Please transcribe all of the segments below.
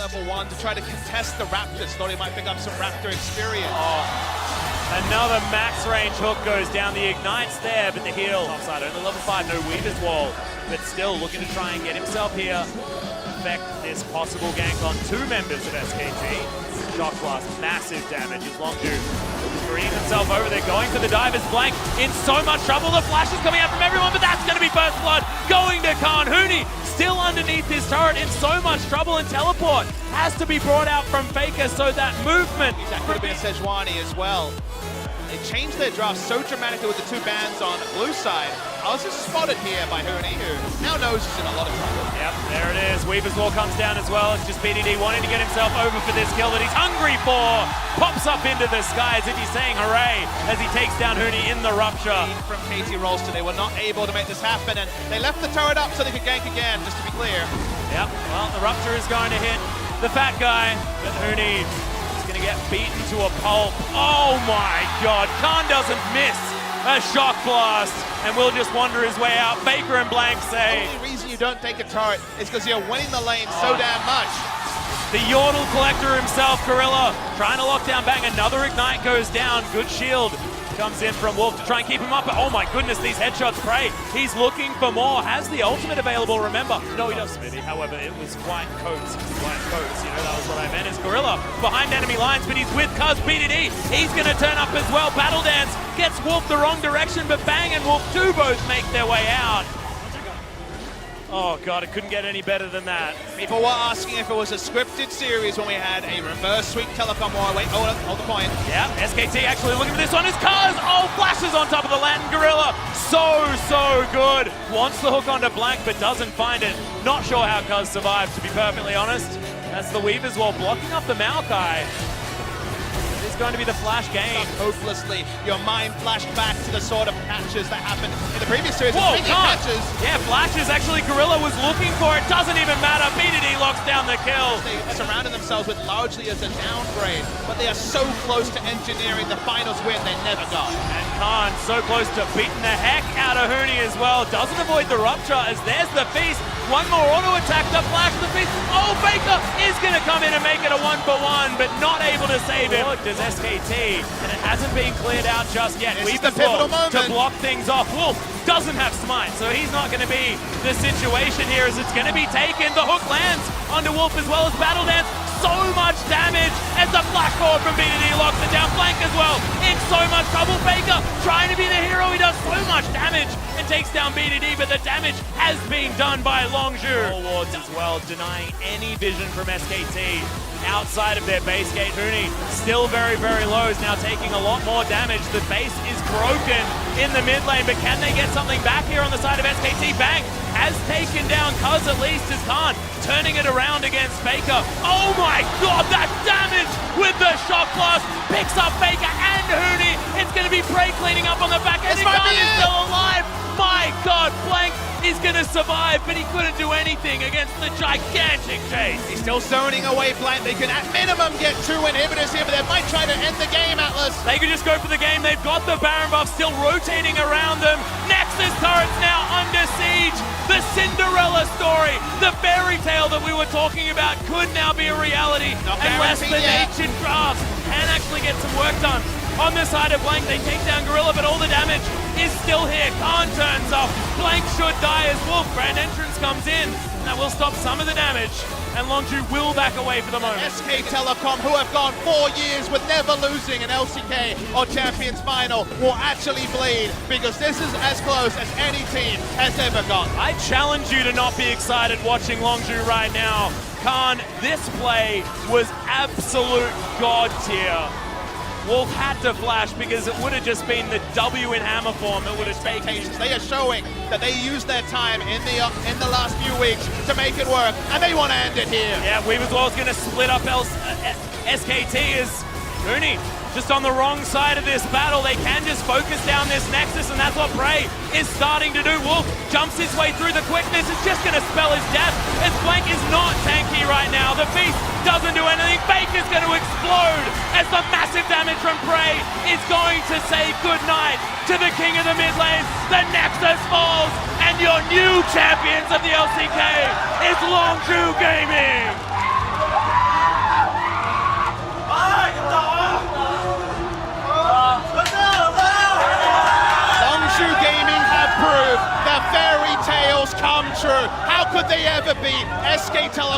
level 1 to try to contest the Raptors. Thought he might pick up some Raptor experience. Another max range hook goes down. The ignite's there, but the heal offside. Only level 5, no Weaver's Wall, but still looking to try and get himself here. Affect this possible gank on 2 members of SKT. Shock Blast, massive damage as Longju screening himself over there, going for the dive as Blank in so much trouble. The flash is coming out from everyone, but that's going to be First Blood going to Khan. Huni still underneath his turret in so much trouble, and teleport has to be brought out from Faker, so that movement. That could have been a Sejuani as well. They changed their draft so dramatically with the 2 bans on the blue side. I was just spotted here by Huni, who now knows he's in a lot of trouble. Yep, there it is. Weaver's Wall comes down as well. It's just BDD wanting to get himself over for this kill that he's hungry for. Pops up into the sky as if he's saying hooray as he takes down Huni in the rupture. From KT Rolston, they were not able to make this happen, and they left the turret up so they could gank again, just to be clear. Yep, well, the rupture is going to hit the fat guy, but Huni is going to get beaten to a pulp. Oh my god, Khan doesn't miss a shock blast and will just wander his way out. Faker and Blank say... The only reason you don't take a turret is because you're winning the lane so damn much. The Yordle collector himself, Gorilla, trying to lock down Bang. Another ignite goes down. Good shield comes in from Wolf to try and keep him up. But oh my goodness, these headshots Prey. He's looking for more. Has the ultimate available, remember. No, he doesn't. However, it was white coats. White coats, you know, that was what I meant. Is Gorilla behind enemy lines, but he's with Cuz BDD. He's going to turn up as well. Battle Dance gets Wolf the wrong direction, but Bang and Wolf do both make their way out. Oh god, it couldn't get any better than that. People were asking if it was a scripted series when we had a reverse sweep telecom war. Wait, hold the point. Yeah, SKT actually looking for this one is Cuz. Oh, flashes on top of the Latin Gorilla. So good. Wants the hook onto Blank, but doesn't find it. Not sure how Cuz survived, to be perfectly honest. That's the Weaver's Wall blocking up the Maokai. It's going to be the flash game. Hopelessly, your mind flashed back to the sort of catches that happened in the previous series. Whoa, catches. Yeah, flashes actually Gorilla was looking for. It doesn't even matter. BDD locks down the kill. They surrounded themselves with largely as a downgrade, but they are so close to engineering the finals win they never got. And Khan so close to beating the heck out of Huni as well. Doesn't avoid the rupture as there's the feast. One more auto attack to flash the feast. Oh, Faker is going to come in and make it a 1-for-1, but not able to save him. Does SKT, and it hasn't been cleared out just yet. This is the pivotal moment to block things off. Wolf doesn't have smite, so he's not going to be the situation here as it's going to be taken. The hook lands onto Wolf as well as Battle Dance. So much damage as the flash forward from BDD locks it down. Blank as well in so much trouble. Faker trying to be the hero. He does so much damage and takes down BDD, but the damage has been done by Longju. Wards as well, denying any vision from SKT. Outside of their base gate, Huni still very low, is now taking a lot more damage. The base is broken in the mid lane, but can they get something back here on the side of SKT? Bang has taken down Cuz at least as Khan turning it around against Faker. Oh my god, that damage with the shock blast picks up Faker and Huni. It's going to be Prey cleaning up on the back end. Khan is still alive. My god, Blank is going to survive, but he couldn't do anything against the gigantic chase. He's still zoning away Blank. They can at minimum get 2 inhibitors here, but they might try to end the game, Atlas. They could just go for the game. They've got the Baron buff still rotating around them. Nexus turrets now under siege. The Cinderella story, the fairy tale that we were talking about could now be a reality. Unless the ancient drafts can actually get some work done. On the side of Blank, they take down Gorilla, but all the damage is still here. Khan turns up. Blank should die as Wolf. Grand entrance comes in. That will stop some of the damage. And Longju will back away for the moment. SK Telecom, who have gone 4 years with never losing an LCK or Champions Final, will actually bleed because this is as close as any team has ever got. I challenge you to not be excited watching Longju right now. Khan, this play was absolute god tier. Wolf had to flash because it would have just been the W in hammer form that would have taken. They are showing that they used their time in the last few weeks to make it work, and they want to end it here. Yeah, Weaver's Wall is going to split up SKT as Huni just on the wrong side of this battle. They can just focus down this Nexus, and that's what Prey is starting to do. Wolf jumps his way through the quickness. It's just going to spell his death as Blank is not tanky right now. The Feast doesn't do anything. Faker's going to explode as the massive damage from Prey is going to say goodnight to the king of the mid lane. The Nexus falls, and your new champions of the LCK is Longju Gaming.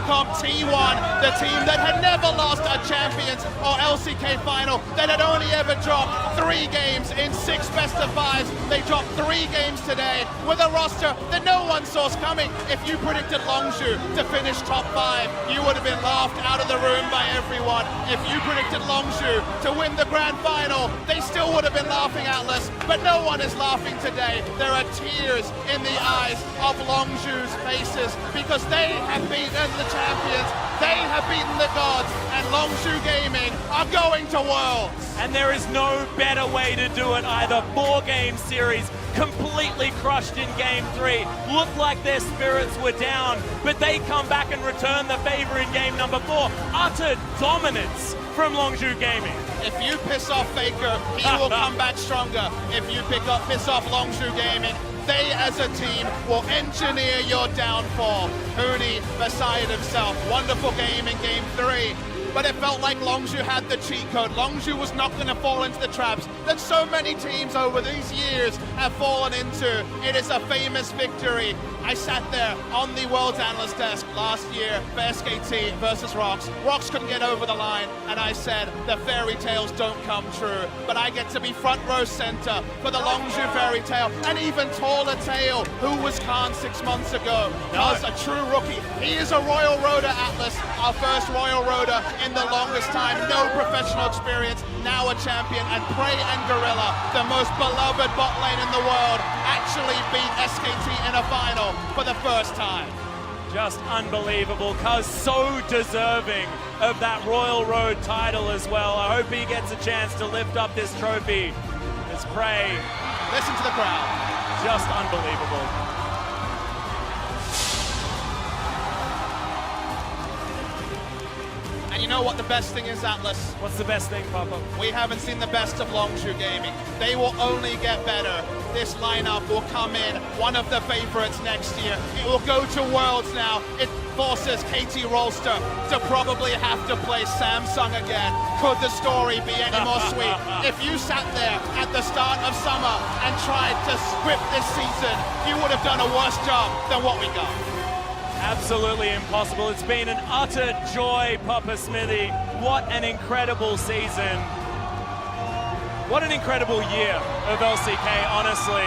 took on T1, the team that had never lost a Champions or LCK final, that had only ever dropped 3 games in 6 best-of-5s. They dropped 3 games today with a roster that no one saw coming. If you predicted Longzhu to finish top 5, you would have been laughed out of the room by everyone. If you predicted Longzhu to win the grand final, they still would have been laughing Atlas, but no one is laughing today. There are tears in the eyes of Longzhu's faces because they have beaten the champions, they have beaten the gods, and Longzhu Gaming are going to Worlds. And there is no better way to do it either. 4-game series, completely crushed in Game 3. Looked like their spirits were down, but they come back and return the favor in Game number 4. Utter dominance from Longzhu Gaming. If you piss off Faker, he will come back stronger. If you piss off Longzhu Gaming, they as a team will engineer your downfall. Huni beside himself. Wonderful game in Game 3. But it felt like Longzhu had the cheat code. Longzhu was not going to fall into the traps that so many teams over these years have fallen into. It is a famous victory. I sat there on the World's Analyst desk last year for SKT versus Rox. Rox couldn't get over the line, and I said the fairy tales don't come true. But I get to be front row center for the Longzhu fairy tale, and even taller tale, who was Khan 6 months ago. Was a true rookie. He is a Royal Roader Atlas, our first Royal Roader in the longest time. No professional experience, now a champion. And Prey and Gorilla, the most beloved bot lane in the world, actually beat SKT in a final for the first time. Just unbelievable. Cuz so deserving of that Royal Road title as well. I hope he gets a chance to lift up this trophy. As Prey. Listen to the crowd. Just unbelievable. And you know what the best thing is, Atlas? What's the best thing, Papa? We haven't seen the best of Longzhu Gaming. They will only get better. This lineup will come in one of the favorites next year. It will go to Worlds now. It forces KT Rolster to probably have to play Samsung again. Could the story be any more sweet? If you sat there at the start of summer and tried to script this season, you would have done a worse job than what we got. Absolutely impossible. It's been an utter joy, Papa Smithy. What an incredible season. What an incredible year of LCK, honestly.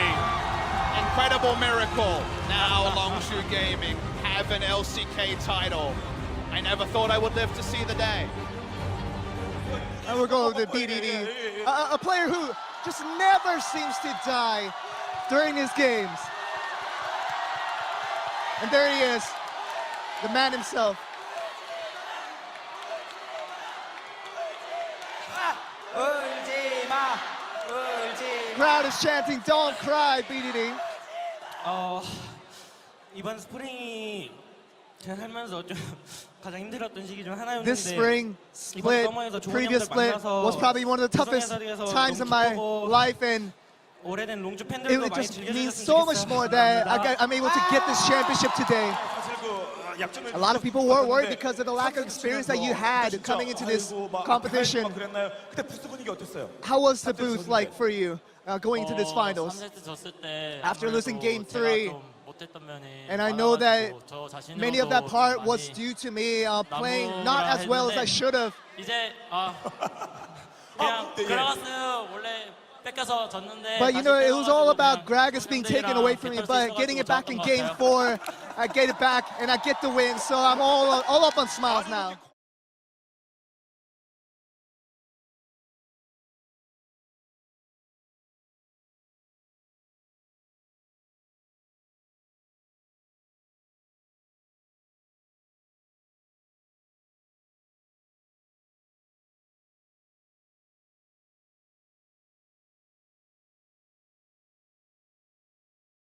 Incredible miracle. Now Longzhu Gaming have an LCK title. I never thought I would live to see the day. And we're going with the BDD. A player who just never seems to die during his games. And there he is. The man himself. Crowd is chanting, "Don't cry, BDD." 이번 스프링이 제가 살면서 좀 가장 힘들었던 시기 중 하나였는데 This spring split, previous split, was probably one of the toughest times in my life, and 오래된 롱주 it 팬들도 많이 just means 즐겨주셨으면 so much more that I'm able to get this championship today. A lot of people were worried because of the lack of experience that you had coming into this competition. How was the booth like for you going into this finals? After losing Game 3, and I know that many of that part was due to me playing not as well as I should have. But you know, it was all about Gragas being taken away from me, but getting it back in Game 4, I get it back and I get the win, so I'm all up on smiles now.